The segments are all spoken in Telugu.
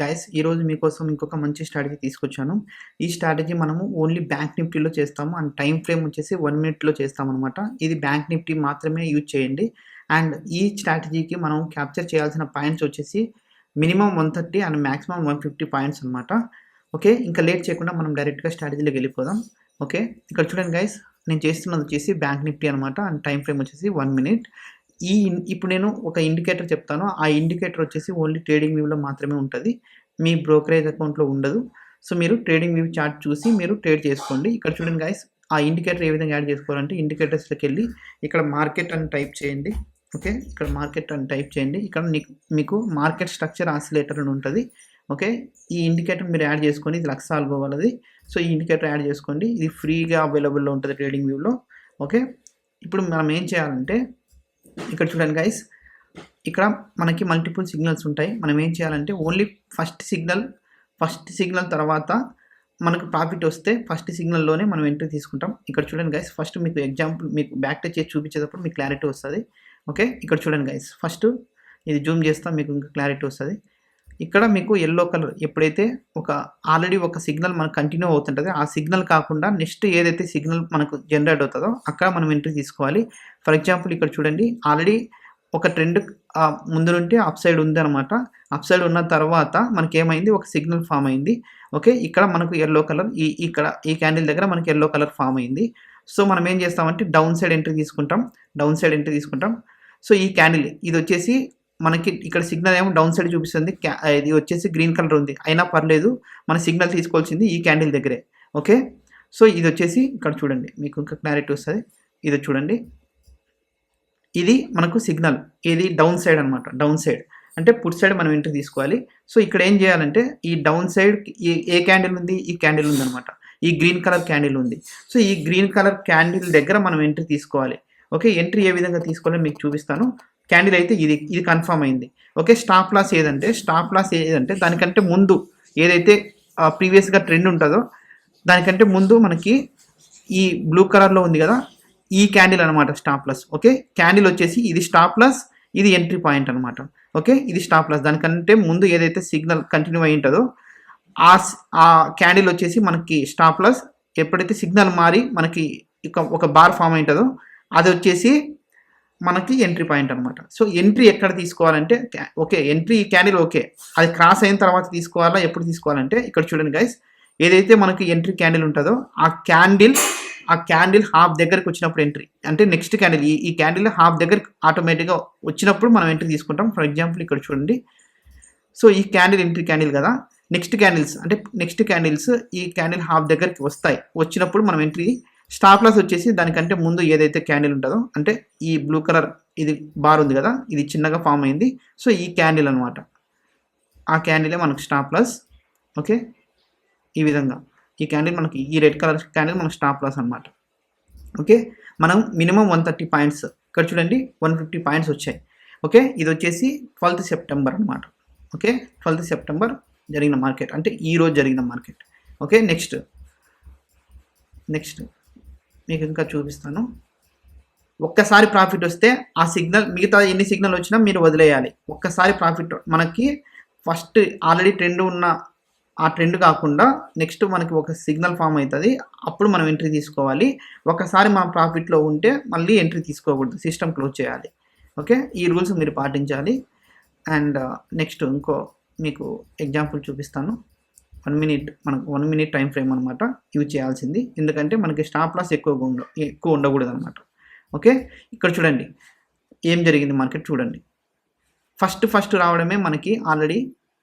గైస్ ఈరోజు మీకోసం ఇంకొక మంచి స్ట్రాటజీ తీసుకొచ్చాను. ఈ స్ట్రాటజీ మనము ఓన్లీ బ్యాంక్ నిఫ్టీలో చేస్తాము అండ్ టైమ్ ఫ్రేమ్ వచ్చేసి 1 మినిట్‌లో చేస్తామనమాట. ఇది బ్యాంక్ నిఫ్టీ మాత్రమే యూజ్ చేయండి. అండ్ ఈ స్ట్రాటజీకి మనం క్యాప్చర్ చేయాల్సిన పాయింట్స్ వచ్చేసి మినిమమ్ 130 అండ్ మాక్సిమం 150 పాయింట్స్ అనమాట. ఓకే. ఇంకా లేట్ చేయకుండా మనం డైరెక్ట్‌గా స్ట్రాటజీలోకి వెళ్ళిపోదాం. ఓకే. ఇక్కడ చూడండి గైస్, నేను చేస్తున్నది వచ్చేసి బ్యాంక్ నిఫ్టీ అనమాట. అండ్ టైమ్ ఫ్రేమ్ వచ్చేసి 1 మినిట్. ఇప్పుడు నేను ఒక ఇండికేటర్ చెప్తాను. ఆ ఇండికేటర్ వచ్చేసి ఓన్లీ ట్రేడింగ్ వ్యూలో మాత్రమే ఉంటది. మీ బ్రోకరేజ్ అకౌంట్‌లో ఉండదు. సో, మీరు ట్రేడింగ్ వ్యూ చార్ట్ చూసి మీరు ట్రేడ్ చేసుకోండి. ఇక్కడ చూడండి గైస్, ఆ ఇండికేటర్ ఏ విధంగా యాడ్ చేసుకోవాలంటే ఇండికేటర్స్‌లోకెళ్ళి ఇక్కడ మార్కెట్ అని టైప్ చేయండి. ఓకే. ఇక్కడ మార్కెట్ అని టైప్ చేయండి. ఇక్కడ మీకు మార్కెట్ స్ట్రక్చర్ ఆసిలేటర్ అని ఉంటది. ఓకే. ఈ ఇండికేటర్ మీరు యాడ్ చేసుకొని, ఇది లక్సాల్గో వాళ్ళది. సో, ఈ ఇండికేటర్ యాడ్ చేసుకోండి. ఇది ఫ్రీగా అవైలబుల్‌లో ఉంటది ట్రేడింగ్ వ్యూలో. ఓకే. ఇప్పుడు మనం ఏం చేయాలంటే ఇక్కడ చూడండి గైస్, ఇక్కడ మనకి మల్టిపుల్ సిగ్నల్స్ ఉంటాయి. మనం ఏం చేయాలంటే ఓన్లీ ఫస్ట్ సిగ్నల్ తర్వాత మనకు ప్రాఫిట్ వస్తే ఫస్ట్ సిగ్నల్‌లోనే మనం ఎంట్రీ తీసుకుంటాం. ఇక్కడ చూడండి గైస్, ఫస్ట్ మీకు ఎగ్జాంపుల్ మీకు బ్యాక్ టచ్ చేసి చూపించేటప్పుడు మీకు క్లారిటీ వస్తది. ఓకే. ఇక్కడ చూడండి గైస్, ఫస్ట్ ఇది జూమ్ చేస్తా మీకు ఇంకా క్లారిటీ వస్తది. ఇక్కడ మీకు యెల్లో కలర్ ఎప్పుడైతే ఆల్రెడీ ఒక సిగ్నల్ మనకు కంటిన్యూ అవుతుంటది, ఆ సిగ్నల్ కాకుండా నెక్స్ట్ ఏదైతే సిగ్నల్ మనకు జనరేట్ అవుతుందో అక్కడ మనం ఎంట్రీ తీసుకోవాలి. ఫర్ ఎగ్జాంపుల్ ఇక్కడ చూడండి, ఆల్రెడీ ఒక ట్రెండ్ ముందు నుండి అప్ సైడ్ ఉందన్నమాట. అప్ సైడ్ ఉన్న తర్వాత మనకేమైంది, ఒక సిగ్నల్ ఫామ్ అయింది. ఓకే. ఇక్కడ మనకు యెల్లో కలర్ ఇక్కడ ఈ క్యాండిల్ దగ్గర మనకి యెల్లో కలర్ ఫామ్ అయింది. సో, మనం ఏం చేస్తామంటే డౌన్ సైడ్ ఎంట్రీ తీసుకుంటాం. సో, ఈ క్యాండిల్ ఇది వచ్చేసి మనకి ఇక్కడ సిగ్నల్ ఏమో డౌన్ సైడ్ చూపిస్తుంది. ఇది వచ్చేసి గ్రీన్ కలర్ ఉంది. అయినా పర్లేదు, మన సిగ్నల్ తీసుకోవాల్సింది ఈ క్యాండిల్ దగ్గరే. ఓకే. సో, ఇది వచ్చేసి ఇక్కడ చూడండి మీకు ఇంకా క్లారిటీ వస్తది. ఇది చూడండి, ఇది మనకు సిగ్నల్ ఇది డౌన్ సైడ్ అనమాట. డౌన్ సైడ్ అంటే పుట్ సైడ్ మనం ఎంట్రీ తీసుకోవాలి. సో, ఇక్కడ ఏం చేయాలంటే ఈ డౌన్ సైడ్ ఏ క్యాండిల్ ఉంది, ఈ క్యాండిల్ ఉందన్నమాట. ఈ గ్రీన్ కలర్ క్యాండిల్ ఉంది. సో, ఈ గ్రీన్ కలర్ క్యాండిల్ దగ్గర మనం ఎంట్రీ తీసుకోవాలి. ఓకే. ఎంట్రీ ఏ విధంగా తీసుకోవాలో మీకు చూపిస్తాను. క్యాండిల్ అయితే ఇది కన్ఫర్మ్ అయింది. ఓకే. స్టాప్ లాస్ ఏదంటే దానికంటే ముందు ఏదైతే ప్రీవియస్‌గా ట్రెండ్ ఉంటుందో దానికంటే ముందు మనకి ఈ బ్లూ కలర్‌లో ఉంది కదా, ఈ క్యాండిల్ అనమాట స్టాప్ లాస్. ఓకే. క్యాండిల్ వచ్చేసి ఇది స్టాప్ లాస్, ఇది ఎంట్రీ పాయింట్ అనమాట. ఓకే. ఇది స్టాప్ లాస్. దానికంటే ముందు ఏదైతే సిగ్నల్ కంటిన్యూ అయి ఉంటుందో ఆ క్యాండిల్ వచ్చేసి మనకి స్టాప్ లాస్. ఎప్పుడైతే సిగ్నల్ మారి మనకి ఒక బార్ ఫామ్ అయి ఉంటుందో అది వచ్చేసి మనకి ఎంట్రీ పాయింట్ అనమాట. సో, ఎంట్రీ ఎక్కడ తీసుకోవాలంటే ఓకే, ఎంట్రీ ఈ క్యాండిల్ ఓకే, అది క్రాస్ అయిన తర్వాత తీసుకోవాలా, ఎప్పుడు తీసుకోవాలంటే ఇక్కడ చూడండి గైస్, ఏదైతే మనకి ఎంట్రీ క్యాండిల్ ఉంటుందో ఆ క్యాండిల్ హాఫ్ దగ్గరికి వచ్చినప్పుడు ఎంట్రీ అంటే నెక్స్ట్ క్యాండిల్ ఈ క్యాండిల్ హాఫ్ దగ్గరికి ఆటోమేటిక్గా వచ్చినప్పుడు మనం ఎంట్రీ తీసుకుంటాం. ఫర్ ఎగ్జాంపుల్ ఇక్కడ చూడండి, సో ఈ క్యాండిల్ ఎంట్రీ క్యాండిల్ కదా, నెక్స్ట్ క్యాండిల్స్ ఈ క్యాండిల్ హాఫ్ దగ్గరికి వచ్చినప్పుడు మనం ఎంట్రీ. స్టాప్ లాస్ వచ్చేసి దానికంటే ముందు ఏదైతే క్యాండిల్ ఉంటుందో, అంటే ఈ బ్లూ కలర్ ఇది బార్ ఉంది కదా, ఇది చిన్నగా ఫామ్ అయింది. సో, ఈ క్యాండిల్ అనమాట, ఆ క్యాండిలే మనకు స్టాప్ లాస్. ఓకే. ఈ విధంగా ఈ క్యాండిల్ మనకి ఈ రెడ్ కలర్ క్యాండిల్ మనకు స్టాప్ లాస్ అనమాట. ఓకే. మనం మినిమం 130 పాయింట్స్, ఇక్కడ చూడండి 150 పాయింట్స్ వచ్చాయి. ఓకే. ఇది వచ్చేసి 12th సెప్టెంబర్ అనమాట. ఓకే. 12th సెప్టెంబర్ జరిగిన మార్కెట్, అంటే ఈ రోజు జరిగిన మార్కెట్. ఓకే. నెక్స్ట్ మీకు ఇంకా చూపిస్తాను. ఒక్కసారి ప్రాఫిట్ వస్తే ఆ సిగ్నల్, మిగతా ఎన్ని సిగ్నల్ వచ్చినా మీరు వదిలేయాలి. ఒక్కసారి ప్రాఫిట్ మనకి ఫస్ట్ ఆల్రెడీ ట్రెండ్ ఉన్న ఆ ట్రెండ్ కాకుండా నెక్స్ట్ మనకి ఒక సిగ్నల్ ఫామ్ అవుతుంది, అప్పుడు మనం ఎంట్రీ తీసుకోవాలి. ఒకసారి మన ప్రాఫిట్లో ఉంటే మళ్ళీ ఎంట్రీ తీసుకోకూడదు, సిస్టమ్ క్లోజ్ చేయాలి. ఓకే. ఈ రూల్స్ మీరు పాటించాలి. అండ్ నెక్స్ట్ ఇంకో మీకు ఎగ్జాంపుల్ చూపిస్తాను. 1 మినిట్ టైం ఫ్రేమ్ అనమాట యూజ్ చేయాల్సింది, ఎందుకంటే మనకి స్టాప్ లాస్ ఎక్కువ ఉండకూడదు అనమాట. ఓకే. ఇక్కడ చూడండి ఏం జరిగింది మార్కెట్ చూడండి. ఫస్ట్ రావడమే మనకి ఆల్రెడీ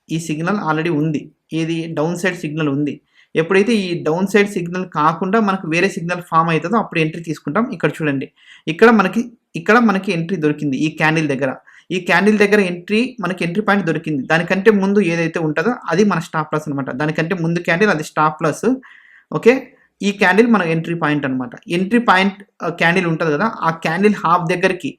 ఈ సిగ్నల్ ఆల్రెడీ ఉంది, ఏది డౌన్ సైడ్ సిగ్నల్ ఉంది. ఎప్పుడైతే ఈ డౌన్ సైడ్ సిగ్నల్ కాకుండా మనకు వేరే సిగ్నల్ ఫామ్ అవుతుందో అప్పుడు ఎంట్రీ తీసుకుంటాం. ఇక్కడ చూడండి, ఇక్కడ మనకి ఎంట్రీ దొరికింది ఈ క్యాండిల్ దగ్గర. ఈ క్యాండిల్ దగ్గర మనకి ఎంట్రీ పాయింట్ దొరికింది. దానికంటే ముందు ఏదైతే ఉంటుందో అది మన స్టాప్ లాస్ అనమాట. దానికంటే ముందు క్యాండిల్ అది స్టాప్ లాస్. ఓకే. ఈ క్యాండిల్ మన ఎంట్రీ పాయింట్ అనమాట. ఎంట్రీ పాయింట్ క్యాండిల్ ఉంటుంది కదా, ఆ క్యాండిల్ హాఫ్ దగ్గరికి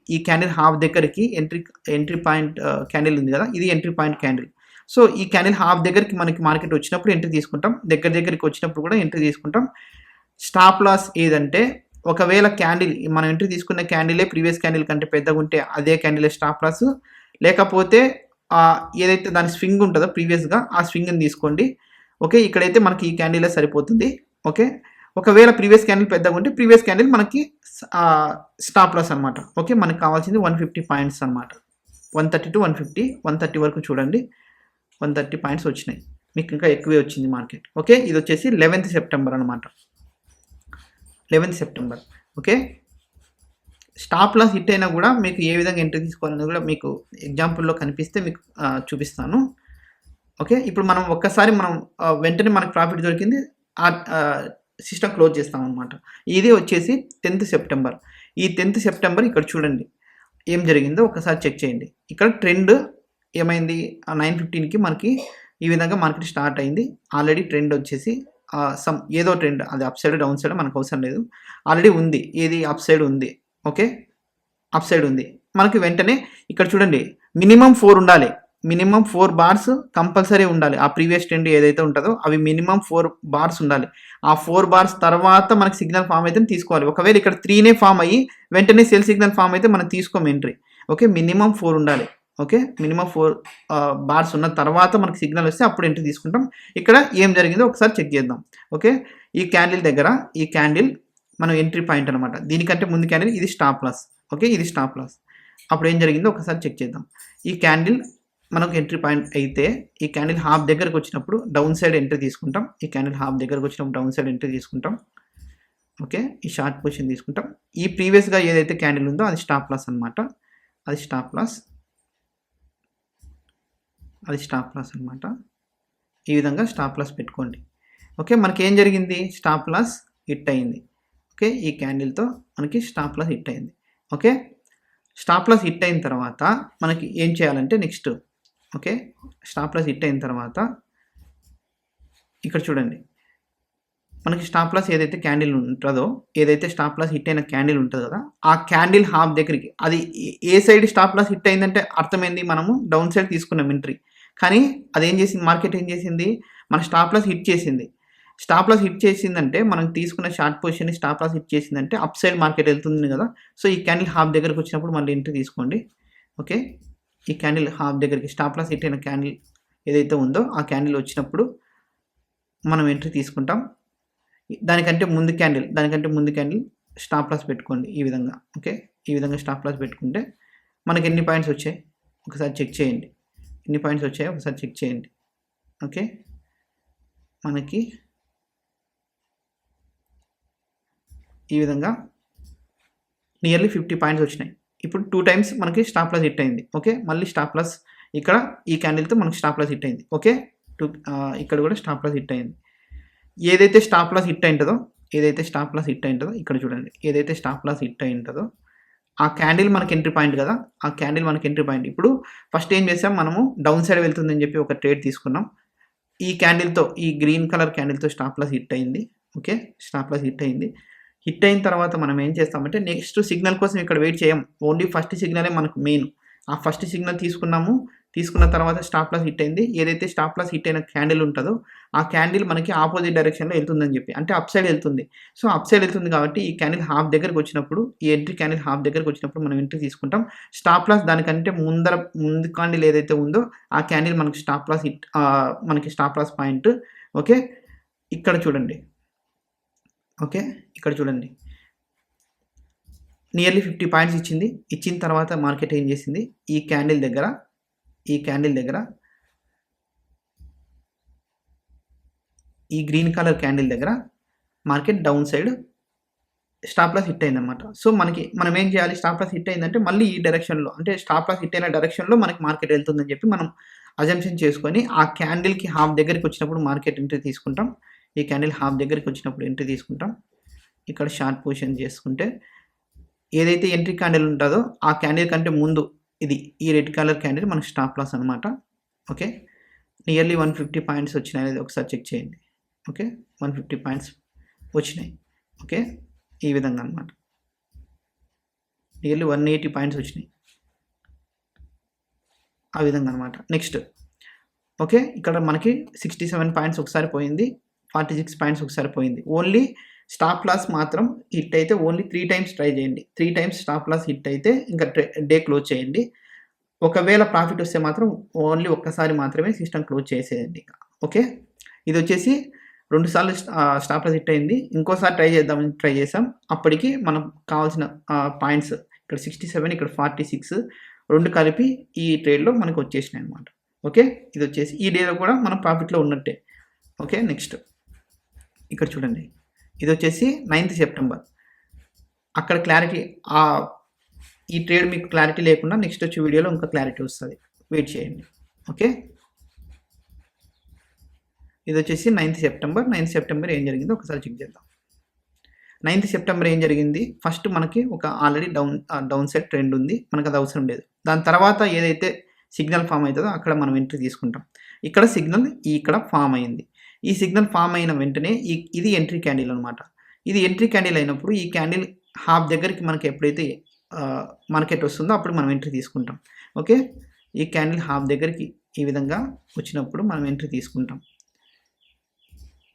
ఎంట్రీ పాయింట్ క్యాండిల్ ఉంది కదా, ఇది ఎంట్రీ పాయింట్ క్యాండిల్. సో, ఈ క్యాండిల్ హాఫ్ దగ్గరికి మనకి మార్కెట్ వచ్చినప్పుడు ఎంట్రీ తీసుకుంటాం, దగ్గరికి వచ్చినప్పుడు కూడా ఎంట్రీ తీసుకుంటాం. స్టాప్ లాస్ ఏదంటే ఒకవేళ క్యాండిల్ మనం ఎంట్రీ తీసుకున్న క్యాండిలే ప్రీవియస్ క్యాండిల్ కంటే పెద్దగా ఉంటే అదే క్యాండిలే స్టాప్ లాస్. లేకపోతే ఏదైతే దాని స్వింగ్ ఉంటుందో ప్రీవియస్గా ఆ స్వింగ్ని తీసుకోండి. ఓకే, ఇక్కడైతే మనకి ఈ క్యాండిలే సరిపోతుంది. ఓకే, ఒకవేళ ప్రీవియస్ క్యాండిల్ పెద్దగా ఉంటే ప్రీవియస్ క్యాండిల్ మనకి స్టాప్ లాస్ అనమాట. ఓకే, మనకి కావాల్సింది 150 పాయింట్స్ అనమాట. 130 to 150, 130 వరకు చూడండి. 130 పాయింట్స్ వచ్చినాయి, మీకు ఇంకా ఎక్కువే వచ్చింది మార్కెట్. ఓకే, ఇది వచ్చేసి 11th సెప్టెంబర్ అనమాట. 11th September. Okay, stop loss hit అయినా కూడా మీకు ఏ విధంగా ఎంట్రీ తీసుకోవాలని కూడా మీకు ఎగ్జాంపుల్లో కనిపిస్తే మీకు చూపిస్తాను. ఓకే, ఇప్పుడు మనం ఒక్కసారి వెంటనే మనకు ప్రాఫిట్ దొరికింది, సిస్టమ్ క్లోజ్ చేస్తాం అనమాట. ఇది వచ్చేసి 10th సెప్టెంబర్. ఈ 10th సెప్టెంబర్ ఇక్కడ చూడండి ఏం జరిగిందో ఒకసారి చెక్ చేయండి. ఇక్కడ ట్రెండ్ ఏమైంది, 9:15కి మనకి ఈ విధంగా మార్కెట్ స్టార్ట్ అయింది. ఆల్రెడీ ట్రెండ్ వచ్చేసి ఏదో ట్రెండ్, అది అప్ సైడ్ డౌన్ సైడ్ మనకు అవసరం లేదు, ఆల్రెడీ ఉంది. ఏది అప్ సైడ్ ఉంది. ఓకే, అప్ సైడ్ ఉంది. మనకి వెంటనే ఇక్కడ చూడండి మినిమం 4 ఉండాలి, మినిమం 4 బార్స్ కంపల్సరీ ఉండాలి. ఆ ప్రీవియస్ ట్రెండ్ ఏదైతే ఉంటుందో అవి మినిమం 4 బార్స్ ఉండాలి. ఆ 4 బార్స్ తర్వాత మనకి సిగ్నల్ ఫామ్ అయితే తీసుకోవాలి. ఒకవేళ ఇక్కడ 3నే ఫామ్ అయ్యి వెంటనే సెల్ సిగ్నల్ ఫామ్ అయితే మనం తీసుకోము ఎంట్రీ. ఓకే, మినిమం 4 ఉండాలి. ఓకే, మినిమం 4 బార్స్ ఉన్న తర్వాత మనకి సిగ్నల్ వస్తే అప్పుడు ఎంట్రీ తీసుకుంటాం. ఇక్కడ ఏం జరిగిందో ఒకసారి చెక్ చేద్దాం. ఓకే, ఈ క్యాండిల్ దగ్గర ఈ క్యాండిల్ మనం ఎంట్రీ పాయింట్ అనమాట. దీనికంటే ముందు క్యాండిల్ ఇది స్టాప్ లాస్. ఓకే, ఇది స్టాప్ లాస్. అప్పుడు ఏం జరిగిందో ఒకసారి చెక్ చేద్దాం. ఈ క్యాండిల్ మనకు ఎంట్రీ పాయింట్ అయితే ఈ క్యాండిల్ హాఫ్ దగ్గరకు వచ్చినప్పుడు డౌన్ సైడ్ ఎంట్రీ తీసుకుంటాం. ఈ క్యాండిల్ హాఫ్ దగ్గరకు వచ్చినప్పుడు డౌన్ సైడ్ ఎంట్రీ తీసుకుంటాం. ఓకే, ఈ షార్ట్ పొజిషన్ తీసుకుంటాం. ఈ ప్రీవియస్గా ఏదైతే క్యాండిల్ ఉందో అది స్టాప్ లాస్ అనమాట. అది స్టాప్ లాస్, అది స్టాప్ లాస్ అనమాట. ఈ విధంగా స్టాప్ లాస్ పెట్టుకోండి. ఓకే, మనకి ఏం జరిగింది, స్టాప్ లాస్ హిట్ అయింది. ఓకే, ఈ క్యాండిల్తో మనకి స్టాప్ లాస్ హిట్ అయింది. ఓకే, స్టాప్ లాస్ హిట్ అయిన తర్వాత మనకి ఏం చేయాలంటే next, okay, stop loss hit అయిన తర్వాత ఇక్కడ చూడండి మనకి స్టాప్ లాస్ ఏదైతే క్యాండిల్ ఉంటుందో, ఏదైతే స్టాప్ లాస్ హిట్ అయిన క్యాండిల్ ఉంటుంది కదా, ఆ క్యాండిల్ హాఫ్ దగ్గరికి అది ఏ సైడ్ స్టాప్ లాస్ హిట్ అయిందంటే అర్థమైంది, మనము డౌన్ సైడ్ తీసుకున్నాం ఎంట్రీ. కానీ అదేం చేసింది, మార్కెట్ ఏం చేసింది, మన స్టాప్ లాస్ హిట్ చేసింది. స్టాప్ లాస్ హిట్ చేసిందంటే మనం తీసుకున్న short position stop loss hit చేసిందంటే అప్ సైడ్ మార్కెట్ వెళ్తుంది కదా. సో ఈ క్యాండిల్ హాఫ్ దగ్గరకు వచ్చినప్పుడు మళ్ళీ ఎంట్రీ తీసుకోండి. ఓకే, ఈ క్యాండిల్ హాఫ్ దగ్గరికి స్టాప్ లాస్ హిట్ అయిన క్యాండిల్ ఏదైతే ఉందో ఆ క్యాండిల్ వచ్చినప్పుడు మనం ఎంట్రీ తీసుకుంటాం. దానికంటే ముందు క్యాండిల్ స్టాప్ లాస్ పెట్టుకోండి ఈ విధంగా. ఓకే, ఈ విధంగా స్టాప్ లాస్ పెట్టుకుంటే మనకి ఎన్ని పాయింట్స్ వచ్చాయి ఒకసారి చెక్ చేయండి. ఎన్ని పాయింట్స్ వచ్చాయో ఒకసారి చెక్ చేయండి. ఓకే, మనకి ఈ విధంగా నియర్లీ 50 పాయింట్స్ వచ్చినాయి. ఇప్పుడు 2 టైమ్స్ మనకి స్టాప్ లాస్ హిట్ అయింది. ఓకే, మళ్ళీ స్టాప్ లాస్ ఇక్కడ ఈ క్యాండిల్తో మనకి స్టాప్ లాస్ హిట్ అయింది. ఓకే, ఇక్కడ కూడా స్టాప్ లాస్ హిట్ అయింది. ఏదైతే స్టాప్ లాస్ హిట్ అయింటుందో ఇక్కడ చూడండి, ఏదైతే స్టాప్ లాస్ హిట్ అయింటుందో ఆ క్యాండిల్ మనకి ఎంట్రీ పాయింట్ కదా, ఆ క్యాండిల్ మనకి ఎంట్రీ పాయింట్. ఇప్పుడు ఫస్ట్ ఏం చేసాం, మనము డౌన్ సైడ్ వెళ్తుందని చెప్పి ఒక ట్రేడ్ తీసుకున్నాం. ఈ క్యాండిల్తో, ఈ గ్రీన్ కలర్ క్యాండిల్తో స్టాప్ లాస్ హిట్ అయింది. ఓకే, స్టాప్ లాస్ హిట్ అయింది. హిట్ అయిన తర్వాత మనం ఏం చేస్తామంటే నెక్స్ట్ సిగ్నల్ కోసం ఇక్కడ వెయిట్ చేయం. ఓన్లీ ఫస్ట్ సిగ్నలే మనకు మెయిన్. ఆ ఫస్ట్ సిగ్నల్ తీసుకున్న తర్వాత స్టాప్ లాస్ హిట్ అయింది. ఏదైతే స్టాప్ లాస్ హిట్ అయిన క్యాండిల్ ఉంటుందో ఆ క్యాండిల్ మనకి ఆపోజిట్ డైరెక్షన్లో వెళ్తుందని చెప్పి, అంటే అప్ సైడ్ వెళ్తుంది. సో అప్ సైడ్ వెళ్తుంది కాబట్టి ఈ క్యాండిల్ హాఫ్ దగ్గరకు వచ్చినప్పుడు, ఈ ఎంట్రీ క్యాండిల్ హాఫ్ దగ్గరకు వచ్చినప్పుడు మనం ఎంట్రీ తీసుకుంటాం. స్టాప్ లాస్ దానికంటే ముందు క్యాండిల్ ఏదైతే ఉందో ఆ క్యాండిల్ మనకి స్టాప్ లాస్ మనకి స్టాప్ లాస్ పాయింట్. ఓకే, ఇక్కడ చూడండి. ఓకే, ఇక్కడ చూడండి నియర్లీ 50 పాయింట్స్ ఇచ్చింది. ఇచ్చిన తర్వాత మార్కెట్ ఏం చేసింది, ఈ క్యాండిల్ దగ్గర ఈ గ్రీన్ కలర్ క్యాండిల్ దగ్గర market down side stop loss hit అయిందనమాట. సో మనం ఏం చేయాలి, స్టాప్ లాస్ హిట్ అయిందంటే మళ్ళీ ఈ డైరెక్షన్లో, అంటే స్టాప్ లాస్ హిట్ అయిన డైరెక్షన్లో మనకి మార్కెట్ వెళ్తుందని చెప్పి మనం అజంప్షన్ చేసుకొని ఆ క్యాండిల్కి హాఫ్ దగ్గరికి వచ్చినప్పుడు మార్కెట్ ఎంట్రీ తీసుకుంటాం. ఈ క్యాండిల్ హాఫ్ దగ్గరికి వచ్చినప్పుడు ఎంట్రీ తీసుకుంటాం. ఇక్కడ షార్ట్ పొజిషన్ చేసుకుంటే ఏదైతే ఎంట్రీ క్యాండిల్ ఉంటుందో ఆ క్యాండిల్ కంటే ముందు ఈ రెడ్ కలర్ క్యాండిల్ మనకి స్టాప్ లాస్ అనమాట. ఓకే, నియర్లీ 150 పాయింట్స్ వచ్చినాయి అనేది ఒకసారి చెక్ చేయండి. ఓకే, 150 పాయింట్స్ వచ్చినాయి. ఓకే, ఈ విధంగా అనమాట నియర్లీ 180 పాయింట్స్ వచ్చినాయి, ఆ విధంగా అనమాట. నెక్స్ట్ ఓకే, ఇక్కడ మనకి 67 పాయింట్స్ ఒకసారి పోయింది, 46 పాయింట్స్ ఒకసారి పోయింది. ఓన్లీ స్టాప్ లాస్ మాత్రం హిట్ అయితే ఓన్లీ 3 టైమ్స్ ట్రై చేయండి. 3 టైమ్స్ స్టాప్ లాస్ హిట్ అయితే ఇంకా డే క్లోజ్ చేయండి. ఒకవేళ ప్రాఫిట్ వస్తే మాత్రం ఓన్లీ ఒక్కసారి మాత్రమే సిస్టమ్ క్లోజ్ చేసేయండి. ఓకే. ఇది వచ్చేసి 2 సార్లు స్టాప్ లాస్ హిట్ అయింది. ఇంకోసారి ట్రై చేసాం. అప్పటికి మనం కావాల్సిన పాయింట్స్ ఇక్కడ 67 ఇక్కడ 46 2 కలిపి ఈ ట్రేడ్‌లో మనకు వచ్చేసినాయి అన్నమాట. ఓకే. ఇది వచ్చేసి ఈ డేలో కూడా మనం ప్రాఫిట్‌లో ఉన్నట్టే. ఓకే. నెక్స్ట్ ఇక్కడ చూడండి. ఇది వచ్చేసి 9th సెప్టెంబర్. అక్కడ క్లారిటీ ఈ ట్రేడ్ మీకు క్లారిటీ లేకుండా నెక్స్ట్ వచ్చే వీడియోలో ఇంకా క్లారిటీ వస్తుంది. వెయిట్ చేయండి. ఓకే. ఇది వచ్చేసి 9th సెప్టెంబర్. 9th సెప్టెంబర్ ఏం జరిగిందో ఒకసారి చెక్ చేద్దాం. 9th సెప్టెంబర్ ఏం జరిగింది? ఫస్ట్ మనకి ఒక ఆల్రెడీ డౌన్ సైడ్ ట్రెండ్ ఉంది. మనకు అది అవసరం లేదు. దాని తర్వాత ఏదైతే సిగ్నల్ ఫామ్ అవుతుందో అక్కడ మనం ఎంట్రీ తీసుకుంటాం. ఇక్కడ సిగ్నల్ ఇక్కడ ఫామ్ అయింది. ఈ సిగ్నల్ ఫామ్ అయిన వెంటనే ఇది ఎంట్రీ క్యాండిల్ అనమాట. ఇది ఎంట్రీ క్యాండిల్ అయినప్పుడు ఈ క్యాండిల్ హాఫ్ దగ్గరికి మనకి ఎప్పుడైతే మార్కెట్ వస్తుందో అప్పుడు మనం ఎంట్రీ తీసుకుంటాం. ఓకే. ఈ క్యాండిల్ హాఫ్ దగ్గరికి ఈ విధంగా వచ్చినప్పుడు మనం ఎంట్రీ తీసుకుంటాం.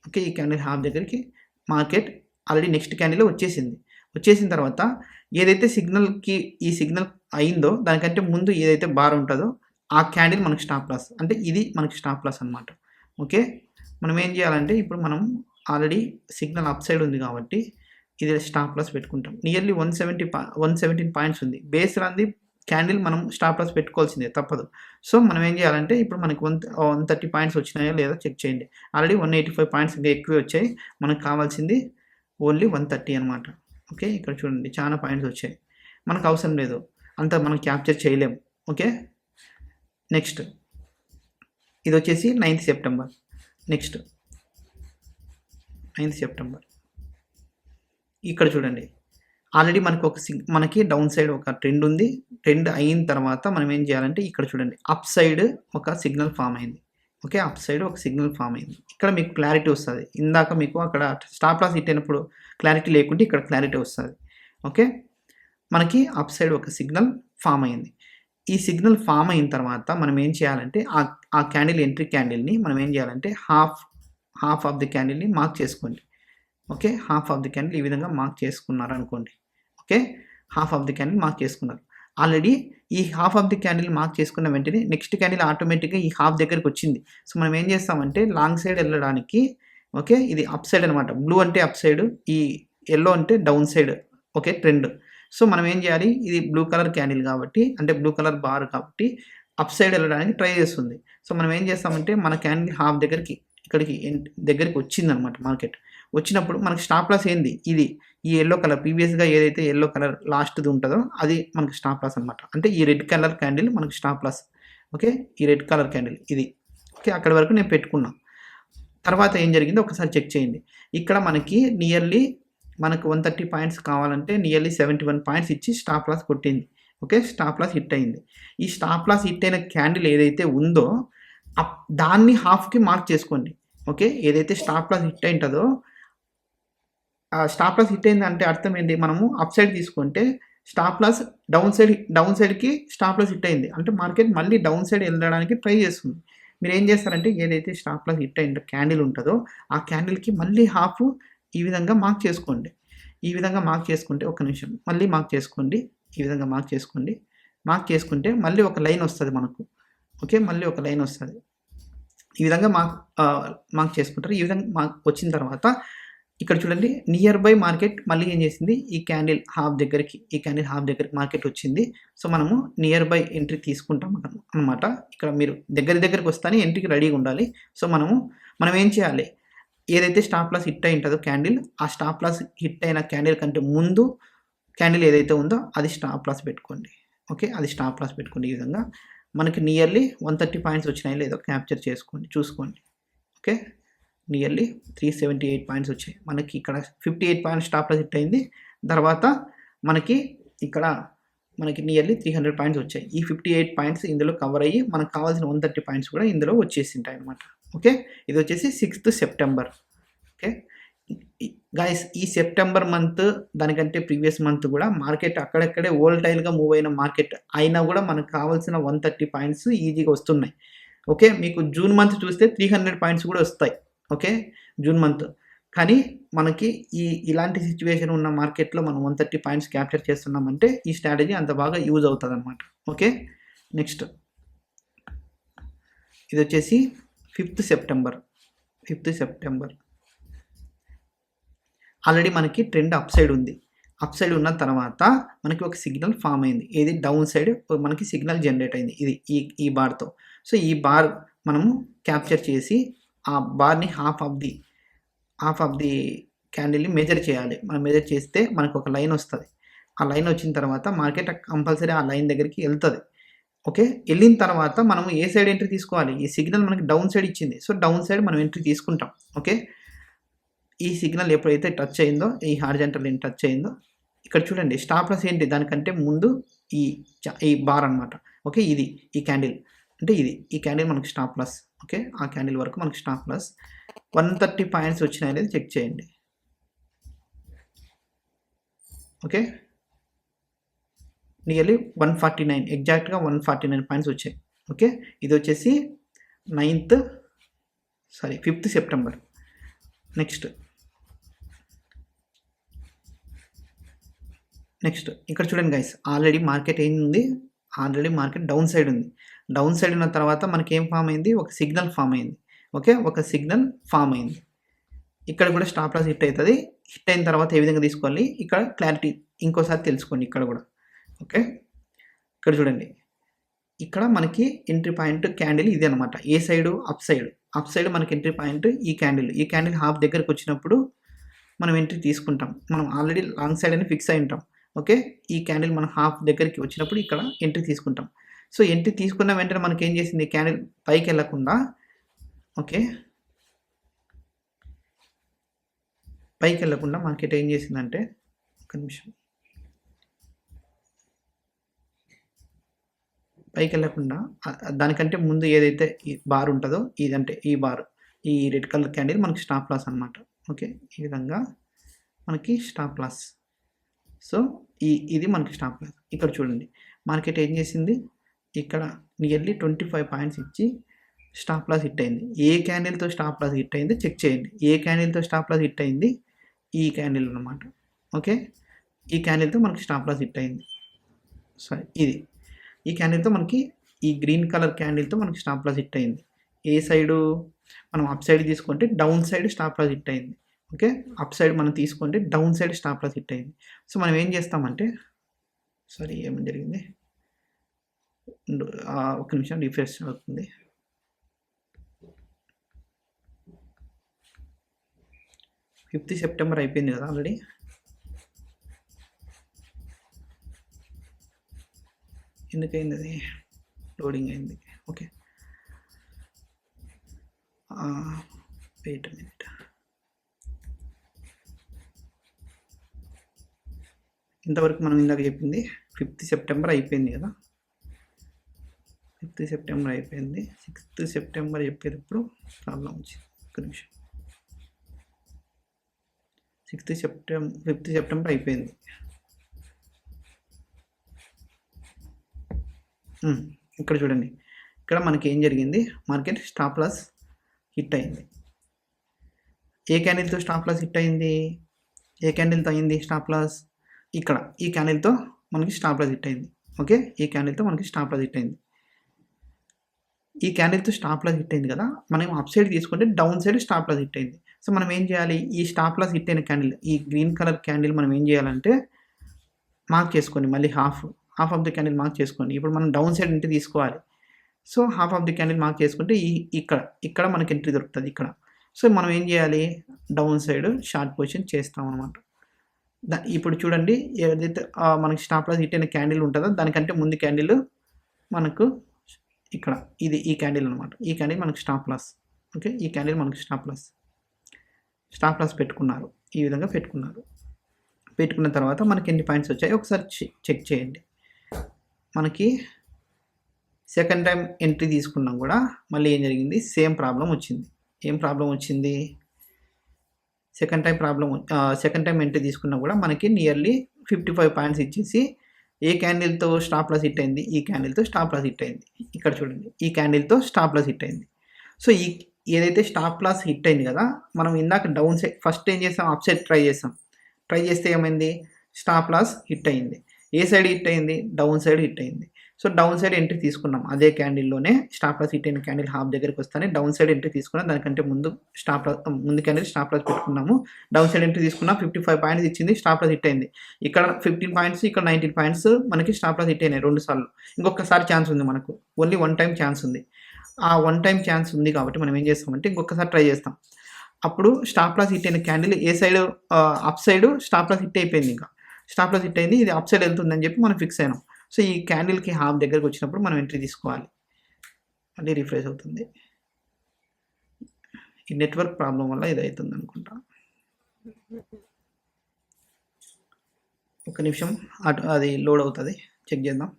ఓకే. ఈ క్యాండిల్ హాఫ్ దగ్గరికి మార్కెట్ ఆల్రెడీ నెక్స్ట్ క్యాండిల్ వచ్చేసింది. వచ్చేసిన తర్వాత ఏదైతే సిగ్నల్కి ఈ సిగ్నల్ అయిందో దానికంటే ముందు ఏదైతే బార్ ఉంటుందో ఆ క్యాండిల్ మనకి స్టాప్ లాస్. అంటే ఇది మనకి స్టాప్ లాస్ అనమాట. ఓకే. మనం ఏం చేయాలంటే ఇప్పుడు మనం ఆల్రెడీ సిగ్నల్ అప్ సైడ్ ఉంది కాబట్టి ఇది స్టాప్ లాస్ పెట్టుకుంటాం. నియర్లీ 117 పాయింట్స్ ఉంది. బేస్ రాంది క్యాండిల్ మనం స్టాప్ లాస్ పెట్టుకోవాల్సిందే, తప్పదు. సో మనం ఏం చేయాలంటే ఇప్పుడు మనకి 130 పాయింట్స్ వచ్చినాయో లేదో చెక్ చేయండి. ఆల్రెడీ 185 పాయింట్స్ ఇంకా ఎక్కువే వచ్చాయి. మనకు కావాల్సింది ఓన్లీ 130 అనమాట. ఓకే. ఇక్కడ చూడండి చాలా పాయింట్స్ వచ్చాయి. మనకు అవసరం లేదు, అంత మనం క్యాప్చర్ చేయలేము. ఓకే. నెక్స్ట్ ఇది వచ్చేసి 9th September. Next 9th September ఇక్కడ చూడండి ఆల్రెడీ మనకి డౌన్ సైడ్ ఒక ట్రెండ్ ఉంది. ట్రెండ్ అయిన తర్వాత మనం ఏం చేయాలంటే ఇక్కడ చూడండి అప్ సైడ్ ఒక సిగ్నల్ ఫామ్ అయింది. ఓకే. అప్ సైడ్ ఒక సిగ్నల్ ఫామ్ అయింది. ఇక్కడ మీకు క్లారిటీ వస్తుంది. ఇందాక మీకు అక్కడ స్టాప్ లాస్ హిట్ అయినప్పుడు క్లారిటీ లేకుంటే ఇక్కడ క్లారిటీ వస్తుంది. ఓకే. మనకి అప్ సైడ్ ఒక సిగ్నల్ ఫామ్ అయింది. ఈ సిగ్నల్ ఫామ్ అయిన తర్వాత మనం ఏం చేయాలంటే ఆ క్యాండిల్ ఎంట్రీ క్యాండిల్ని మనం ఏం చేయాలంటే హాఫ్ ఆఫ్ ది క్యాండిల్ని మార్క్ చేసుకోండి. Okay. Half of the candle ఈ విధంగా మార్క్ చేసుకున్నారు అనుకోండి. Okay. Half of the candle mark చేసుకున్నారు. ఆల్రెడీ ఈ half of the candle mark చేసుకున్న వెంటనే నెక్స్ట్ క్యాండిల్ ఆటోమేటిక్గా ఈ హాఫ్ దగ్గరికి వచ్చింది. సో మనం ఏం చేస్తామంటే లాంగ్ సైడ్ వెళ్ళడానికి, ఓకే, ఇది అప్ సైడ్ అనమాట. బ్లూ అంటే అప్ సైడ్, ఈ ఎల్లో అంటే down side. Okay. Trend. So మనం ఏం చేయాలి, ఇది బ్లూ కలర్ క్యాండిల్ కాబట్టి, అంటే బ్లూ కలర్ బార్ కాబట్టి అప్ సైడ్ వెళ్ళడానికి ట్రై చేస్తుంది. సో మనం ఏం చేస్తామంటే మన క్యాండిల్ హాఫ్ దగ్గరికి దగ్గరికి వచ్చిందనమాట మార్కెట్. వచ్చినప్పుడు మనకి స్టాప్ లాస్ ఏంది, ఇది ఈ ఎల్లో కలర్ ప్రీవియస్గా ఏదైతే ఎల్లో కలర్ లాస్ట్ది ఉంటుందో అది మనకి స్టాప్ లాస్ అనమాట. అంటే ఈ రెడ్ కలర్ క్యాండిల్ మనకి స్టాప్ లాస్. ఓకే. ఈ రెడ్ కలర్ క్యాండిల్ ఇది. ఓకే. అక్కడి వరకు నేను పెట్టుకున్నా. తర్వాత ఏం జరిగిందో ఒకసారి చెక్ చేయండి. ఇక్కడ మనకి నియర్లీ మనకు 130 పాయింట్స్ కావాలంటే నియర్లీ 71 పాయింట్స్ ఇచ్చి స్టాప్ లాస్ కొట్టింది. ఓకే. స్టాప్ లాస్ హిట్ అయింది. ఈ స్టాప్ లాస్ హిట్ అయిన క్యాండిల్ ఏదైతే ఉందో దాన్ని హాఫ్కి మార్క్ చేసుకోండి. ఓకే. ఏదైతే స్టాప్ లాస్ హిట్ అయింటుందో స్టాప్ లాస్ హిట్ అయిందంటే అర్థం ఏంటి, మనము అప్ సైడ్ తీసుకుంటే స్టాప్ లాస్ డౌన్ సైడ్కి స్టాప్ లాస్ హిట్ అయింది అంటే మార్కెట్ మళ్ళీ డౌన్ సైడ్ వెళ్ళడానికి ట్రై చేస్తుంది. మీరు ఏం చేస్తారంటే ఏదైతే స్టాప్ లాస్ హిట్ అయిన క్యాండిల్ ఉంటుందో ఆ క్యాండిల్కి మళ్ళీ హాఫ్ ఈ విధంగా మార్క్ చేసుకోండి. ఈ విధంగా మార్క్ చేసుకుంటే ఒక నిమిషం మళ్ళీ మార్క్ చేసుకోండి. ఈ విధంగా మార్క్ చేసుకోండి. మార్క్ చేసుకుంటే మళ్ళీ ఒక లైన్ వస్తుంది మనకు. ఓకే. మళ్ళీ ఒక లైన్ వస్తుంది. ఈ విధంగా మార్క్ చేసుకుంటారు. ఈ విధంగా మార్క్ వచ్చిన తర్వాత ఇక్కడ చూడండి నియర్ బై మార్కెట్ మళ్ళీ ఏం చేసింది, ఈ క్యాండిల్ హాఫ్ దగ్గరికి మార్కెట్ వచ్చింది. సో మనము నియర్ బై ఎంట్రీ తీసుకుంటాం అనమాట. ఇక్కడ మీరు దగ్గరికి వస్తానే ఎంట్రీకి రెడీగా ఉండాలి. సో మనం ఏం చేయాలి, ఏదైతే స్టాప్ లాస్ హిట్ అయి ఉంటుందో క్యాండిల్, ఆ స్టాప్ లాస్ హిట్ అయిన క్యాండిల్ కంటే ముందు క్యాండిల్ ఏదైతే ఉందో అది స్టాప్ లాస్ పెట్టుకోండి. ఓకే. అది స్టాప్ లాస్ పెట్టుకోండి. ఈ విధంగా మనకి నియర్లీ 130 పాయింట్స్ వచ్చినాయి లేదో క్యాప్చర్ చేసుకోండి, చూసుకోండి. ఓకే. నియర్లీ 378 పాయింట్స్ వచ్చాయి. మనకి ఇక్కడ 58 పాయింట్స్ స్టాప్ లాస్ హిట్ అయింది. తర్వాత మనకి ఇక్కడ నియర్లీ 300 పాయింట్స్ వచ్చాయి. ఈ 58 పాయింట్స్ ఇందులో కవర్ అయ్యి మనకు కావాల్సిన 130 పాయింట్స్ కూడా ఇందులో వచ్చేసి ఉంటాయి అనమాట. ఓకే. ఇది వచ్చేసి 6th సెప్టెంబర్. ఓకే గైస్, ఈ సెప్టెంబర్ మంత్ దానికంటే ప్రీవియస్ మంత్ కూడా మార్కెట్ అక్కడక్కడే వోల్టైల్గా మూవ్ అయిన మార్కెట్ అయినా కూడా మనకు కావాల్సిన 130 పాయింట్స్ ఈజీగా వస్తున్నాయి. ఓకే. మీకు జూన్ మంత్ చూస్తే 300 పాయింట్స్ కూడా వస్తాయి. ఓకే. June month. కానీ మనకి ఇలాంటి సిచ్యువేషన్ ఉన్న మార్కెట్లో మనం 130 పాయింట్స్ క్యాప్చర్ చేస్తున్నామంటే ఈ స్ట్రాటజీ అంత బాగా యూజ్ అవుతుంది అనమాట. ఓకే. నెక్స్ట్ ఇది వచ్చేసి 5th సెప్టెంబర్. ఆల్రెడీ మనకి ట్రెండ్ అప్ సైడ్ ఉంది. అప్ సైడ్ ఉన్న తర్వాత మనకి ఒక సిగ్నల్ ఫామ్ అయింది. ఏది డౌన్ సైడ్ మనకి సిగ్నల్ జనరేట్ అయింది. ఇది ఈ బార్తో. సో ఈ బార్ మనము క్యాప్చర్ చేసి ఆ బార్ని హాఫ్ ఆఫ్ ది క్యాండిల్ని మెజర్ చేయాలి. మనం మెజర్ చేస్తే మనకు ఒక లైన్ వస్తుంది. ఆ లైన్ వచ్చిన తర్వాత మార్కెట్ కంపల్సరీ ఆ లైన్ దగ్గరికి వెళ్తుంది. ఓకే, వెళ్ళిన తర్వాత మనం ఏ సైడ్ ఎంట్రీ తీసుకోవాలి? ఈ సిగ్నల్ మనకి డౌన్ సైడ్ ఇచ్చింది. సో డౌన్ సైడ్ మనం ఎంట్రీ తీసుకుంటాం. ఓకే, ఈ సిగ్నల్ ఎప్పుడైతే టచ్ అయిందో, ఈ హారిజాంటల్ లైన్ టచ్ అయిందో, ఇక్కడ చూడండి స్టాప్ లాస్ ఏంటి? దానికంటే ముందు ఈ బార్ అనమాట. ఓకే, ఇది ఈ క్యాండిల్ అంటే ఈ క్యాండిల్ మనకి స్టాప్ లాస్. ఓకే, ఆ క్యాండిల్ వరకు మనకి స్టాప్ లాస్ 130 పాయింట్స్ వచ్చినాయి అనేది చెక్ చేయండి. ఓకే, నియర్లీ 149, ఎగ్జాక్ట్గా 149 పాయింట్స్ వచ్చాయి. ఓకే, ఇది వచ్చేసి 5th సెప్టెంబర్. నెక్స్ట్ ఇక్కడ చూడండి గైస్, ఆల్రెడీ మార్కెట్ ఏంది? ఆల్రెడీ మార్కెట్ డౌన్ సైడ్ ఉంది. డౌన్ సైడ్ ఉన్న తర్వాత మనకి ఏం ఫామ్ అయింది? ఒక సిగ్నల్ ఫామ్ అయింది. ఓకే, ఒక సిగ్నల్ ఫామ్ అయింది. ఇక్కడ కూడా స్టాప్ లాస్ హిట్ అవుతుంది. హిట్ అయిన తర్వాత ఏ విధంగా తీసుకోవాలి? ఇక్కడ క్లారిటీ ఇంకోసారి తెలుసుకోండి. ఇక్కడ కూడా ఓకే, ఇక్కడ చూడండి, ఇక్కడ మనకి ఎంట్రీ పాయింట్ క్యాండిల్ ఇది అనమాట. ఏ సైడు? అప్ సైడ్ మనకి ఎంట్రీ పాయింట్ ఈ క్యాండిల్ హాఫ్ దగ్గరకు వచ్చినప్పుడు మనం ఎంట్రీ తీసుకుంటాం. మనం ఆల్రెడీ లాంగ్ సైడ్ అని ఫిక్స్ అయి ఉంటాం. ఓకే, ఈ క్యాండిల్ మనం హాఫ్ దగ్గరికి వచ్చినప్పుడు ఇక్కడ ఎంట్రీ తీసుకుంటాం. సో ఎంట్రీ తీసుకున్న వెంటనే మనకి ఏం చేసింది? క్యాండిల్ పైకి వెళ్ళకుండా, ఓకే, పైకి వెళ్ళకుండా మార్కెట్ ఏం చేసిందంటే, ఒక నిమిషం, పైకి వెళ్ళకుండా దానికంటే ముందు ఏదైతే ఈ బార్ ఉంటుందో, ఇదంటే ఈ బార్, ఈ రెడ్ కలర్ క్యాండిల్ మనకి స్టాప్ లాస్ అనమాట. ఓకే, ఈ విధంగా మనకి స్టాప్ లాస్. సో ఇది మనకి స్టాప్ లాస్. ఇక్కడ చూడండి మార్కెట్ ఏం చేసింది? ఇక్కడ నియర్లీ 25 పాయింట్స్ ఇచ్చి స్టాప్ లాస్ హిట్ అయింది. ఏ క్యాండిల్తో స్టాప్ లాస్ హిట్ అయింది చెక్ చేయండి. ఏ క్యాండిల్తో స్టాప్ లాస్ హిట్ అయింది? ఈ క్యాండిల్ అనమాట. ఓకే, ఈ క్యాండిల్తో మనకి స్టాప్ లాస్ హిట్ అయింది. సారీ, ఈ క్యాండిల్తో మనకి ఈ గ్రీన్ కలర్ క్యాండిల్తో మనకి స్టాప్ లాస్ హిట్ అయింది. ఏ సైడు? మనం అప్ సైడ్ తీసుకుంటే down side stop loss hit అయింది. ఓకే, అప్ సైడ్ మనం తీసుకుంటే down side stop loss hit అయింది. సో మనం ఏం చేస్తామంటే, సారీ ఏమని జరిగింది? ఒక నిమిషం రిఫ్రెష్ అవుతుంది. ఫిఫ్త్ సెప్టెంబర్ అయిపోయింది కదా ఆల్రెడీ. ఎందుకైంది అది? లోడింగ్ అయింది. Okay, wait minute. ఇంతవరకు మనం ఇందాక చెప్పింది 5th సెప్టెంబర్ అయిపోయింది కదా. 5th సెప్టెంబర్ అయిపోయింది. 6th సెప్టెంబర్ చెప్పేటప్పుడు ప్రాబ్లం వచ్చింది. ఒక నిమిషం. 5th సెప్టెంబర్ అయిపోయింది. ఇక్కడ చూడండి, ఇక్కడ మనకి ఏం జరిగింది? మార్కెట్ స్టాప్ లాస్ హిట్ అయింది. ఏ క్యాండిల్తో స్టాప్ లాస్ హిట్ అయింది? ఏ క్యాండిల్తో అయింది స్టాప్ లాస్? ఇక్కడ ఈ క్యాండిల్తో మనకి స్టాప్ లాస్ హిట్ అయింది. ఓకే, ఈ క్యాండిల్తో మనకి స్టాప్ లాస్ హిట్ అయింది. ఈ క్యాండిల్తో స్టాప్ లాస్ హిట్ అయింది కదా, మనం అప్ సైడ్ తీసుకుంటే down side stop loss hit అయింది. సో మనం ఏం చేయాలి? ఈ స్టాప్ లాస్ హిట్ అయిన క్యాండిల్, ఈ గ్రీన్ కలర్ క్యాండిల్ మనం ఏం చేయాలంటే మార్క్ చేసుకోండి. మళ్ళీ half of the candle mark చేసుకోండి. ఇప్పుడు మనం డౌన్ సైడ్ ఎంట్రీ తీసుకోవాలి. So half of the candle mark చేసుకుంటే ఇక్కడ మనకి ఎంట్రీ దొరుకుతుంది ఇక్కడ. సో మనం ఏం చేయాలి? డౌన్ సైడ్ షార్ట్ పొజిషన్ చేస్తాం అనమాట. ఇప్పుడు చూడండి, ఏదైతే మనకి స్టాప్ లాస్ హిట్ అయిన క్యాండిల్ ఉంటుందో దానికంటే ముందు క్యాండిల్ మనకు ఇక్కడ ఈ క్యాండిల్ అనమాట. ఈ క్యాండిల్ మనకి స్టాప్ లాస్. ఓకే, ఈ క్యాండిల్ మనకి స్టాప్ లాస్ పెట్టుకున్నారు. ఈ విధంగా పెట్టుకున్న తర్వాత మనకి ఎన్ని పాయింట్స్ వచ్చాయి ఒకసారి చెక్ చేయండి. మనకి సెకండ్ టైం ఎంట్రీ తీసుకున్నాం కూడా మళ్ళీ ఏం జరిగింది? సేమ్ ప్రాబ్లం వచ్చింది. ఏం ప్రాబ్లం వచ్చింది? సెకండ్ టైం ఎంట్రీ తీసుకున్నా కూడా మనకి నియర్లీ 55 పాయింట్స్ ఇచ్చేసి ఏ క్యాండిల్తో స్టాప్ లాస్ హిట్ అయింది? ఈ క్యాండిల్తో స్టాప్ లాస్ హిట్ అయింది. ఇక్కడ చూడండి, ఈ క్యాండిల్తో స్టాప్ లాస్ హిట్ అయింది. సో ఏదైతే స్టాప్ లాస్ హిట్ అయింది కదా, మనం ఇందాక డౌన్ సైడ్ ఫస్ట్ ఏం చేస్తాం? అప్ సైడ్ ట్రై చేస్తే ఏమైంది? స్టాప్ లాస్ హిట్ అయింది. ఏ సైడ్ హిట్ అయింది? డౌన్ సైడ్ హిట్ అయింది. సో డౌన్ సైడ్ ఎంట్రీ తీసుకున్నాం. అదే క్యాండిల్‌లోనే స్టాప్ లాస్ హిట్ అయిన క్యాండిల్ హాఫ్ దగ్గరికి వస్తానే డౌన్ సైడ్ ఎంట్రీ తీసుకున్నాం. దానికంటే ముందు ముందు క్యాండిల్ స్టాప్ లాస్ పెట్టుకున్నాము. డౌన్ సైడ్ ఎంట్రీ తీసుకున్నాం. 55 పాయింట్స్ ఇచ్చింది. స్టాప్ లాస్ హిట్ అయింది. ఇక్కడ 15 పాయింట్స్, ఇక్కడ 19 పాయింట్స్ మనకి స్టాప్ లాస్ హిట్ అయినాయి 2 సార్లు. ఇంకొకసారి ఛాన్స్ ఉంది మనకు. ఓన్లీ 1 టైమ్ ఛాన్స్ ఉంది. ఆ 1 టైమ్ ఛాన్స్ ఉంది కాబట్టి మనం ఏం చేస్తామంటే ఇంకొకసారి ట్రై చేస్తాం. అప్పుడు స్టాప్ లాస్ హిట్ అయిన క్యాండిల్ ఏ side up side stop loss hit అయిపోయింది. ఇంకా స్టాప్ లాస్ హిట్ అయింది. ఇది అప్ సైడ్ వెళ్తుందని చెప్పి మనం ఫిక్స్ అయినాం. సో ఈ క్యాండిల్‌కి హాఫ్ దగ్గరకు వచ్చినప్పుడు మనం ఎంట్రీ తీసుకోవాలి. మళ్ళీ రిఫ్రెష్ అవుతుంది. ఈ నెట్వర్క్ ప్రాబ్లం వల్ల ఇది అవుతుంది అనుకుంటా. ఒక నిమిషం అది లోడ్ అవుతుంది, చెక్ చేద్దాం.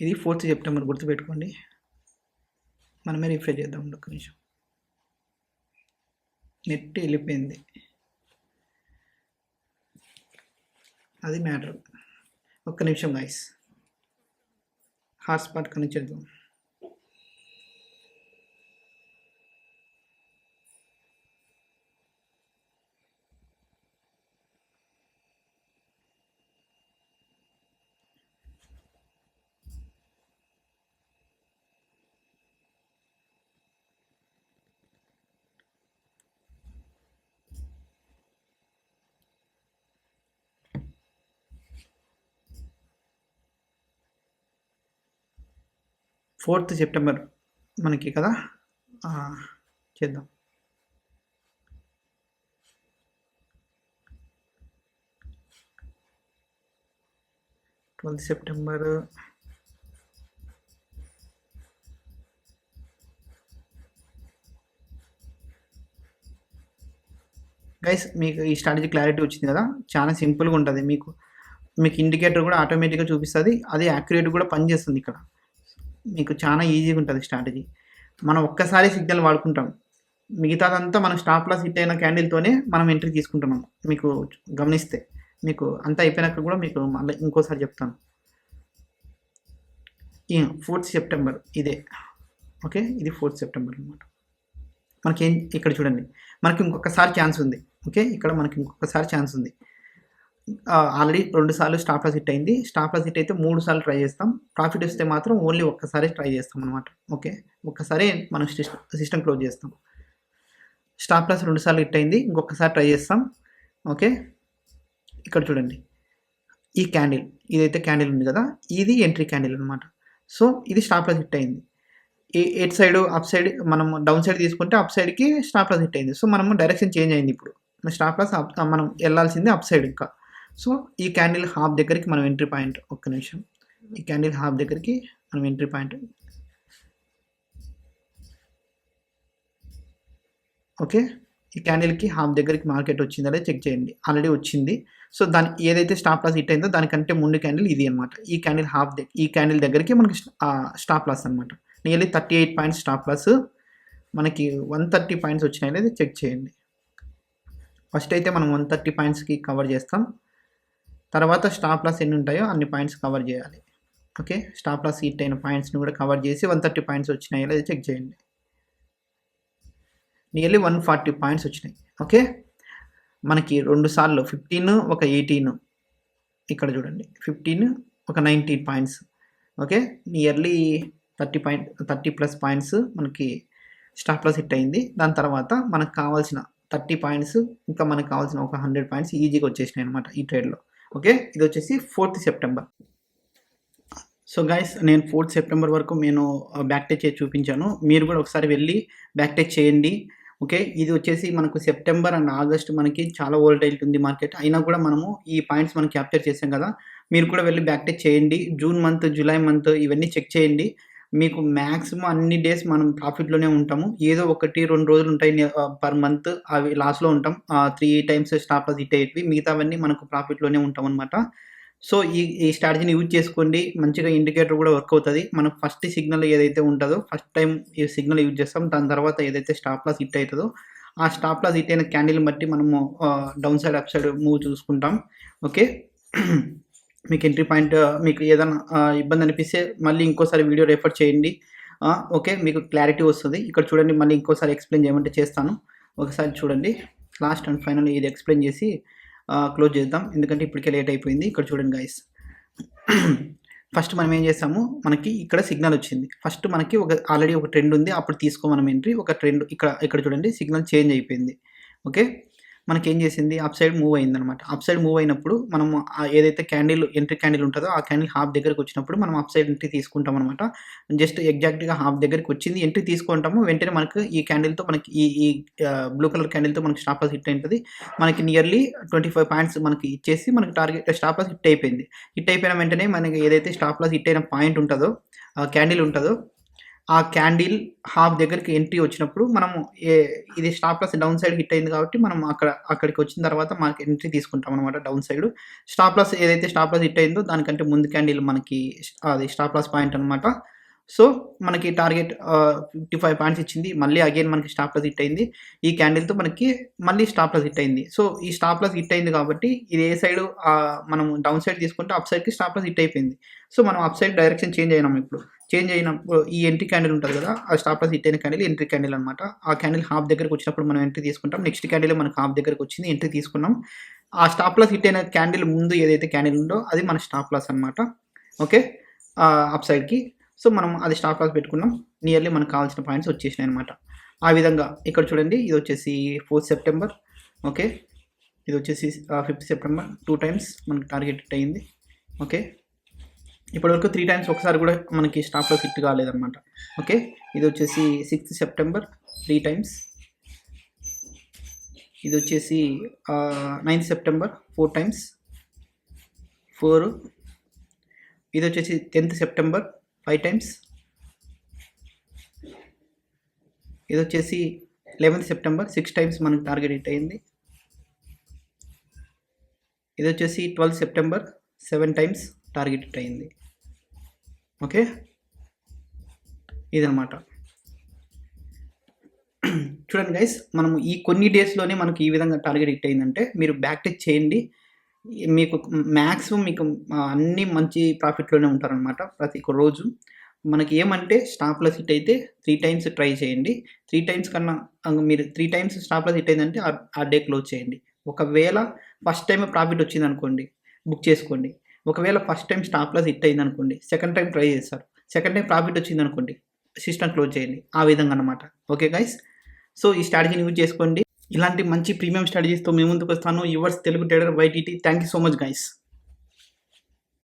ఇది 4th సెప్టెంబర్ గుర్తుపెట్టుకోండి. మనమే రిఫ్రెష్ చేద్దాం. ఒక నిమిషం, నెట్ వెళ్ళిపోయింది, అది మ్యాటర్. ఒక్క నిమిషం గైస్, హాట్స్పాట్ కనెక్ట్ చేద్దాం. ఫోర్త్ సెప్టెంబర్ మనకి కదా, చేద్దాం. సెప్టెంబర్ గైస్, మీకు ఈ స్ట్రాటజీ క్లారిటీ వచ్చింది కదా. చాలా సింపుల్గా ఉంటుంది. మీకు ఇండికేటర్ కూడా ఆటోమేటిక్గా చూపిస్తుంది. అది యాక్యురేట్ కూడా పనిచేస్తుంది. ఇక్కడ మీకు చాలా ఈజీగా ఉంటుంది స్ట్రాటజీ. మనం ఒక్కసారి సిగ్నల్ వాడుకుంటాం, మిగతాదంతా మనం స్టాప్ లాస్ హిట్ అయిన క్యాండిల్తోనే మనం ఎంట్రీ తీసుకుంటున్నాం. మీకు గమనిస్తే మీకు అంతా అయిపోయినాక కూడా మీకు మళ్ళీ ఇంకోసారి చెప్తాను. 4th సెప్టెంబర్ ఇదే. ఓకే, ఇది 4th సెప్టెంబర్ అనమాట. మనకేం ఇక్కడ చూడండి, మనకి ఇంకొకసారి ఛాన్స్ ఉంది. ఓకే, ఇక్కడ మనకి ఇంకొకసారి ఛాన్స్ ఉంది. ఆల్రెడీ 2 సార్లు స్టాప్ లాస్ హిట్ అయింది. స్టాప్ లాస్ హిట్ అయితే 3 సార్లు ట్రై చేస్తాం. ప్రాఫిట్ వస్తే మాత్రం ఓన్లీ ఒక్కసారి ట్రై చేస్తాం అనమాట. ఓకే, ఒక్కసారి మనం సిస్టమ్ క్లోజ్ చేస్తాం. స్టాప్ లాస్ 2 సార్లు హిట్ అయింది, ఇంకొకసారి ట్రై చేస్తాం. ఓకే, ఇక్కడ చూడండి, ఈ క్యాండిల్ ఇదైతే క్యాండిల్ ఉంది కదా, ఇది ఎంట్రీ క్యాండిల్ అనమాట. సో ఇది స్టాప్ లాస్ హిట్ అయింది. ఎట్ సైడ్ అప్ సైడ్ మనం డౌన్ సైడ్ తీసుకుంటే అప్ సైడ్కి స్టాప్ లాస్ హిట్ అయింది. సో మనము డైరెక్షన్ చేంజ్ అయింది. ఇప్పుడు స్టాప్ లాస్ మనం వెళ్ళాల్సింది అప్ సైడ్. ఇంకా సో ఈ క్యాండిల్ హాఫ్ దగ్గరికి మనం ఎంట్రీ పాయింట్. ఒక్క నిమిషం, ఈ క్యాండిల్ హాఫ్ దగ్గరికి మనం ఎంట్రీ పాయింట్. ఓకే, ఈ క్యాండిల్కి హాఫ్ దగ్గరికి మార్కెట్ వచ్చిందా లేదా చెక్ చేయండి. ఆల్రెడీ వచ్చింది. సో దాని ఏదైతే స్టాప్ లాస్ హిట్ అయిందో దానికంటే ముందు క్యాండిల్ ఇది అనమాట. ఈ క్యాండిల్ ఈ క్యాండిల్ దగ్గరికి మనకి స్టాప్ లాస్ అనమాట. Nearly 38 points stop loss. మనకి 130 పాయింట్స్ వచ్చినాయి లేదా చెక్ చేయండి. ఫస్ట్ అయితే మనం 130 పాయింట్స్కి కవర్ చేస్తాం. తర్వాత స్టాప్ లాస్ ఎన్ని ఉంటాయో అన్ని పాయింట్స్ కవర్ చేయాలి. ఓకే, స్టాప్ లాస్ హిట్ అయిన పాయింట్స్ని కూడా కవర్ చేసి 130 పాయింట్స్ వచ్చినాయో లేదా చెక్ చేయండి. నియర్లీ 140 పాయింట్స్ వచ్చినాయి. ఓకే, మనకి 2 సార్లు 15 ఒక 18, ఇక్కడ చూడండి 15 ఒక 19 పాయింట్స్. ఓకే, నియర్లీ 30+ పాయింట్స్ మనకి స్టాప్ లాస్ హిట్ అయింది. దాని తర్వాత మనకు కావాల్సిన 30 పాయింట్స్, ఇంకా మనకు కావాల్సిన ఒక 100 పాయింట్స్ ఈజీగా వచ్చేసినాయి అనమాట ఈ ట్రేడ్లో. ఓకే, ఇది వచ్చేసి 4th సెప్టెంబర్. సో గైస్, నేను 4th సెప్టెంబర్ వరకు నేను బ్యాక్ టెచ్ చేసి చూపించాను. మీరు కూడా ఒకసారి వెళ్ళి బ్యాక్ టెచ్ చేయండి. ఓకే, ఇది వచ్చేసి మనకు సెప్టెంబర్ అండ్ ఆగస్ట్ మనకి చాలా వోల్టైలిటీ ఉంది మార్కెట్. అయినా కూడా మనము ఈ పాయింట్స్ మనం క్యాప్చర్ చేసాం కదా. మీరు కూడా వెళ్ళి బ్యాక్ టెచ్ చేయండి. జూన్ మంత్, జూలై మంత్ ఇవన్నీ చెక్ చేయండి. మీకు మ్యాక్సిమం అన్ని డేస్ మనం ప్రాఫిట్లోనే ఉంటాము. ఏదో 1-2 రోజులు ఉంటాయి పర్ మంత్, అవి లాస్లో ఉంటాం. 3 టైమ్స్ స్టాప్ లాస్ హిట్ అయ్యేవి, మిగతావన్నీ మనకు ప్రాఫిట్లోనే ఉంటాం అనమాట. సో ఈ స్ట్రాటజీని యూజ్ చేసుకోండి. మంచిగా ఇండికేటర్ కూడా వర్క్ అవుతుంది. మనం ఫస్ట్ సిగ్నల్ ఏదైతే ఉంటుందో ఫస్ట్ టైం ఈ సిగ్నల్ యూజ్ చేస్తాం. దాని తర్వాత ఏదైతే స్టాప్ లాస్ హిట్ అవుతుందో ఆ స్టాప్ లాస్ హిట్ అయిన క్యాండిల్ని బట్టి మనము down side up side move చూసుకుంటాం. ఓకే, మీకు ఎంట్రీ పాయింట్ మీకు ఏదైనా ఇబ్బంది అనిపిస్తే మళ్ళీ ఇంకోసారి వీడియో రెఫర్ చేయండి. ఓకే, మీకు క్లారిటీ వస్తుంది. ఇక్కడ చూడండి, మళ్ళీ ఇంకోసారి ఎక్స్ప్లెయిన్ చేయమంటే చేస్తాను. ఒకసారి చూడండి, లాస్ట్ అండ్ ఫైనల్ ఇది ఎక్స్ప్లెయిన్ చేసి క్లోజ్ చేద్దాం, ఎందుకంటే ఇప్పటికే లేట్ అయిపోయింది. ఇక్కడ చూడండి గైస్, ఫస్ట్ మనం ఏం చేసాము, మనకి ఇక్కడ సిగ్నల్ వచ్చింది. ఫస్ట్ మనకి ఆల్రెడీ ఒక ట్రెండ్ ఉంది, అప్పుడు తీసుకో మనం ఎంట్రీ. ఒక ట్రెండ్ ఇక్కడ చూడండి సిగ్నల్ చేంజ్ అయిపోయింది. ఓకే, మనకేం చేసింది, అప్ సైడ్ మూవ్ అయిందనమాట. అప్ సైడ్ మూవ్ అయినప్పుడు మనము ఏదైతే ఎంట్రీ క్యాండిల్ ఉంటుందో ఆ క్యాండిల్ హాఫ్ దగ్గరకు వచ్చినప్పుడు మనం అప్ సైడ్ ఎంట్రీ తీసుకుంటాం అనమాట. జస్ట్ ఎగ్జాక్ట్గా హాఫ్ దగ్గరికి వచ్చింది, ఎంట్రీ తీసుకుంటాము. వెంటనే మనకు ఈ క్యాండిల్తో మనకి ఈ బ్లూ కలర్ క్యాండిల్తో మనకి స్టాప్ లాస్ హిట్ అయింటుంది. మనకి నియర్లీ 25 పాయింట్స్ మనకి ఇచ్చేసి మనకి టార్గెట్ స్టాప్ లాస్ హిట్ అయిపోయింది. హిట్ అయిపోయిన వెంటనే మనకి ఏదైతే స్టాప్ లాస్ హిట్ అయిన పాయింట్ ఉంటుందో, క్యాండిల్ ఉంటుందో, ఆ క్యాండిల్ హాఫ్ దగ్గరికి ఎంట్రీ వచ్చినప్పుడు మనము ఇది stop loss down side hit అయింది కాబట్టి మనం అక్కడికి వచ్చిన తర్వాత మనకి ఎంట్రీ తీసుకుంటాం అనమాట డౌన్ సైడ్. స్టాప్ లాస్ ఏదైతే స్టాప్ లాస్ హిట్ అయిందో దానికంటే ముందు క్యాండిల్ మనకి అది స్టాప్ లాస్ పాయింట్ అనమాట. సో మనకి టార్గెట్ 55 పాయింట్స్ ఇచ్చింది. మళ్ళీ అగైన్ మనకి స్టాప్ లాస్ హిట్ అయింది. ఈ క్యాండిల్తో మనకి మళ్ళీ స్టాప్ లాస్ హిట్ అయింది. సో ఈ స్టాప్ లాస్ హిట్ అయింది కాబట్టి ఇది ఏ సైడ్ మనం డౌన్ సైడ్ తీసుకుంటే అప్ సైడ్కి స్టాప్ లాస్ హిట్ అయిపోయింది. సో మనం అప్ సైడ్ డైరెక్షన్ చేంజ్ అయినాం. ఇప్పుడు చేంజ్ అయినప్పుడు ఈ ఎంట్రీ క్యాండిల్ ఉంటుంది కదా, ఆ స్టాప్ లాస్ హిట్ అయిన క్యాండిల్ ఎంట్రీ క్యాండిల్ అనమాట. ఆ క్యాండిల్ హాఫ్ దగ్గరకు వచ్చినప్పుడు మనం ఎంట్రీ తీసుకుంటాం. నెక్స్ట్ క్యాండిల్ మనకు హాఫ్ దగ్గరకు వచ్చింది, ఎంట్రీ తీసుకున్నాం. ఆ స్టాప్ లాస్ హిట్ అయిన క్యాండిల్ ముందు ఏదైతే క్యాండిల్ ఉందో అది మన స్టాప్ లాస్ అనమాట. ఓకే, అప్ సైడ్కి. సో మనం అది స్టాప్ లాస్ పెట్టుకున్నాం. నియర్లీ మనకు కావాల్సిన పాయింట్స్ వచ్చేసినాయి అనమాట. ఆ విధంగా ఇక్కడ చూడండి, ఇది వచ్చేసి 4th సెప్టెంబర్. ఓకే, ఇది వచ్చేసి 5th సెప్టెంబర్. 2 టైమ్స్ మనకి టార్గెట్ హిట్ అయింది. ఓకే, ఇప్పటివరకు 3 టైమ్స్ ఒకసారి కూడా మనకి స్టాప్ లాస్ హిట్ కాలేదన్నమాట. ఓకే, ఇది వచ్చేసి 6th సెప్టెంబర్ 3 టైమ్స్. ఇది వచ్చేసి 9th సెప్టెంబర్ 4 టైమ్స్ 4. ఇది వచ్చేసి 10th సెప్టెంబర్ 5 టైమ్స్. ఇది వచ్చేసి 11th సెప్టెంబర్ 6 టైమ్స్ మనకి టార్గెట్ హిట్ అయింది. ఇది వచ్చేసి 12th September 7 times target hit అయింది. ఓకే, ఇదనమాట. చూడండి గైస్, మనము ఈ కొన్ని డేస్లోనే మనకి ఈ విధంగా టార్గెట్ హిట్ అయిందంటే మీరు బ్యాక్ టెక్ చేయండి. మీకు మ్యాక్సిమం మీకు అన్ని మంచి ప్రాఫిట్లోనే ఉంటారనమాట ప్రతి ఒక్క రోజు. మనకి ఏమంటే స్టాప్ లాస్ హిట్ అయితే 3 టైమ్స్ ట్రై చేయండి. 3 టైమ్స్ కన్నా మీరు 3 టైమ్స్ స్టాప్ లాస్ హిట్ అయిందంటే ఆ డే క్లోజ్ చేయండి. ఒకవేళ ఫస్ట్ టైం ప్రాఫిట్ వచ్చింది అనుకోండి, బుక్ చేసుకోండి. ఒకవేళ first time stop loss hit అయింది అనుకోండి, సెకండ్ టైం ట్రై చేస్తారు, సెకండ్ టైం ప్రాఫిట్ వచ్చింది అనుకోండి, సిస్టమ్ క్లోజ్ చేయండి. ఆ విధంగా అనమాట. ఓకే గైస్, సో ఈ స్ట్రాటజీని యూజ్ చేసుకోండి. ఇలాంటి మంచి ప్రీమియం స్ట్రాటజీస్తో మీ ముందుకు వస్తాను. Yours Telugu trader YTT. Thank you so much guys.